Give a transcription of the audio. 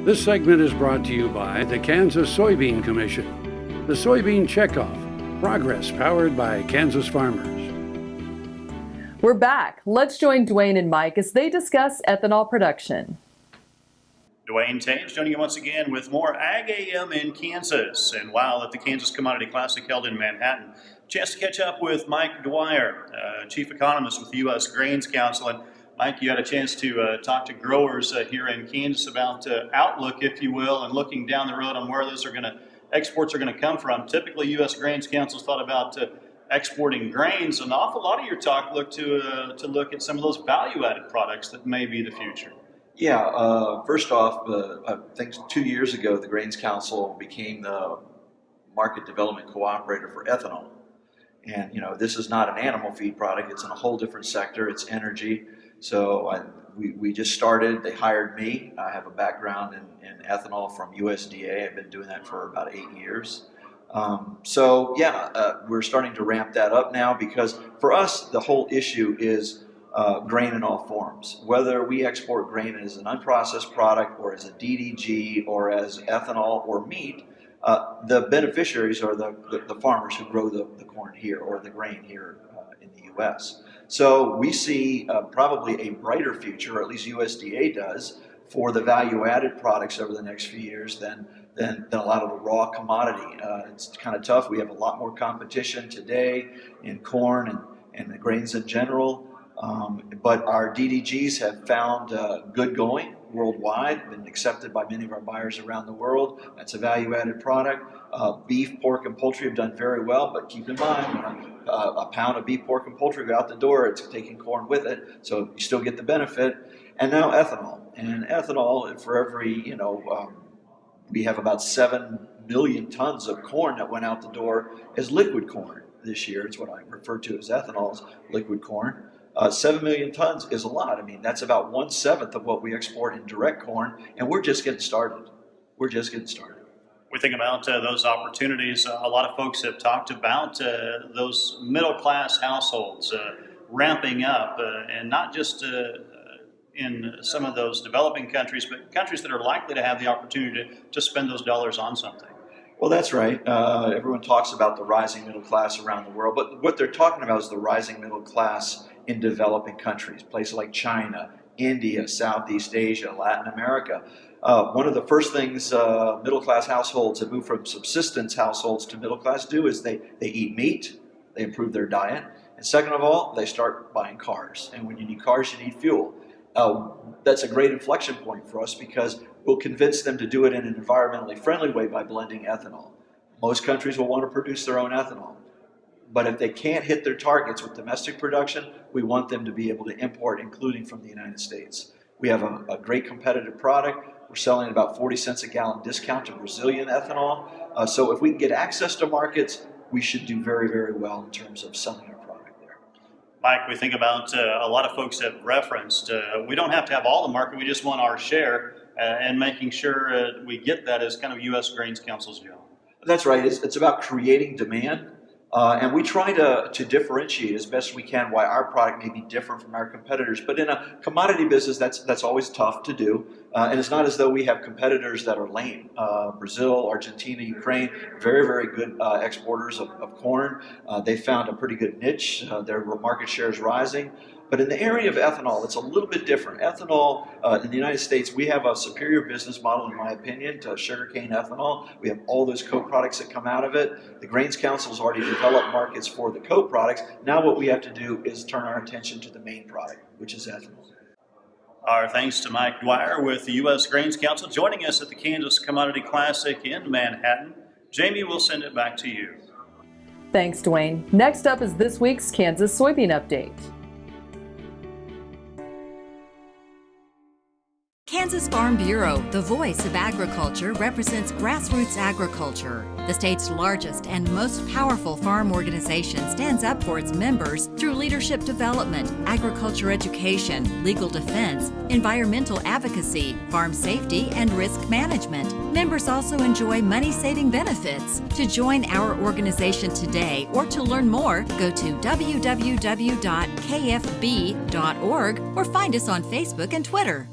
This segment is brought to you by the Kansas Soybean Commission. The Soybean Checkoff. Progress powered by Kansas farmers. We're back. Let's join Duane and Mike as they discuss ethanol production. Dwayne Taves joining you once again with more Ag AM in Kansas. And while at the Kansas Commodity Classic held in Manhattan, chance to catch up with Mike Dwyer, Chief Economist with the U.S. Grains Council. And Mike, you had a chance to talk to growers here in Kansas about outlook, if you will, and looking down the road on where those exports are going to come from. Typically, U.S. Grains Council's thought about exporting grains. An awful lot of your talk looked to look at some of those value-added products that may be the future. Yeah, first off, I think 2 years ago, the Grains Council became the market development cooperator for ethanol. And, this is not an animal feed product. It's in a whole different sector. It's energy. So we just started. They hired me. I have a background in ethanol from USDA. I've been doing that for about 8 years. We're starting to ramp that up now because for us, the whole issue is grain in all forms. Whether we export grain as an unprocessed product or as a DDG or as ethanol or meat, the beneficiaries are the farmers who grow the corn here or the grain here in the U.S. So we see probably a brighter future, or at least USDA does, for the value-added products over the next few years than a lot of the raw commodity. It's kind of tough. We have a lot more competition today in corn and the grains in general. But our DDGs have found good going worldwide, been accepted by many of our buyers around the world. That's a value-added product. Beef, pork, and poultry have done very well, but keep in mind, when a pound of beef, pork, and poultry go out the door, it's taking corn with it, so you still get the benefit. And now ethanol. And ethanol, for every, we have about 7 million tons of corn that went out the door as liquid corn this year. It's what I refer to as ethanol, as liquid corn. 7 million tons is a lot. I mean, that's about 1/7 of what we export in direct corn, and we're just getting started. We think about those opportunities. A lot of folks have talked about those middle-class households ramping up, and not just in some of those developing countries, but countries that are likely to have the opportunity to spend those dollars on something. Well, that's right. Everyone talks about the rising middle class around the world, but what they're talking about is the rising middle class in developing countries, places like China, India, Southeast Asia, Latin America. One of the first things middle-class households that move from subsistence households to middle-class do is they eat meat, they improve their diet, and second of all, they start buying cars. And when you need cars, you need fuel. That's a great inflection point for us because we'll convince them to do it in an environmentally friendly way by blending ethanol. Most countries will want to produce their own ethanol. But if they can't hit their targets with domestic production, we want them to be able to import, including from the United States. We have a great competitive product. We're selling at about 40 cents a gallon discount to Brazilian ethanol. So if we can get access to markets, we should do very, very well in terms of selling our product there. Mike, we think about a lot of folks have referenced, we don't have to have all the market, we just want our share, and making sure we get that as kind of U.S. Grains Council's job. That's right. It's about creating demand. And we try to differentiate as best we can why our product may be different from our competitors. But in a commodity business, that's always tough to do. And it's not as though we have competitors that are lame. Brazil, Argentina, Ukraine, very, very good exporters of corn. They found a pretty good niche. Their market share is rising. But in the area of ethanol, it's a little bit different. Ethanol, in the United States, we have a superior business model, in my opinion, to sugarcane ethanol. We have all those co-products that come out of it. The Grains Council has already developed markets for the co-products. Now what we have to do is turn our attention to the main product, which is ethanol. Our thanks to Mike Dwyer with the U.S. Grains Council joining us at the Kansas Commodity Classic in Manhattan. Jamie, we'll send it back to you. Thanks, Dwayne. Next up is this week's Kansas Soybean Update. Kansas Farm Bureau, the voice of agriculture, represents grassroots agriculture. The state's largest and most powerful farm organization stands up for its members through leadership development, agriculture education, legal defense, environmental advocacy, farm safety, and risk management. Members also enjoy money-saving benefits. To join our organization today or to learn more, go to www.kfb.org or find us on Facebook and Twitter.